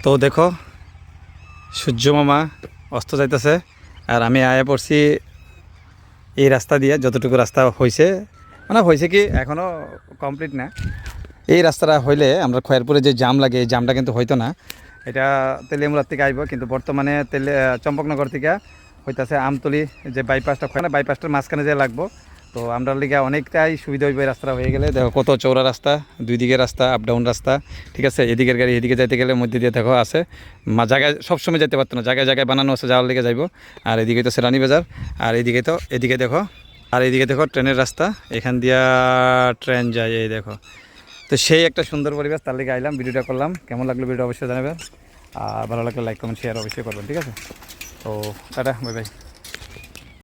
তো দেখো সূর্য মামা অস্ত যাইতেছে আর আমি আয়া পড়ছি এই রাস্তা দিয়ে, যতটুকু রাস্তা হয়েছে মানে হয়েছে কি এখনও কমপ্লিট না। এই রাস্তাটা হইলে আমরা খয়েরপুরে যে জাম লাগে এই জামটা কিন্তু হইতো না। এটা তেলিয়ামুড়ার থেকে আইব, কিন্তু বর্তমানে চম্পকনগর থেকে হইতাছে আমতলি যে বাইপাসটা, বাইপাসটার মাঝখানে যে লাগবো। তো আমরা লিগে অনেকটাই সুবিধা হইবে রাস্তাটা হয়ে গেলে। দেখো কত চৌড়া রাস্তা, দুই দিকে রাস্তা, আপ ডাউন রাস্তা, ঠিক আছে। এদিকের গাড়ি এদিকে যাইতে গেলে মধ্যে দিয়ে দেখো আছে জায়গায় সবসময় যেতে পারতো না, জায়গায় জায়গায় বানানো আছে যাওয়ার লিগে যাইব। আর এদিকে তো সেরানি বাজার, আর এদিকে তো এদিকে দেখো, আর এইদিকে দেখো ট্রেনের রাস্তা, এখান দিয়া ট্রেন যায় এই দেখো। তো সেই একটা সুন্দর পরিবেশ, তার লিগে আইলাম, ভিডিওটা করলাম। কেমন লাগলো ভিডিও অবশ্যই জানাবেন, আর ভালো লাগলে লাইক কমেন্ট শেয়ার অবশ্যই করবেন, ঠিক আছে। তো টাটা, বাই বাই।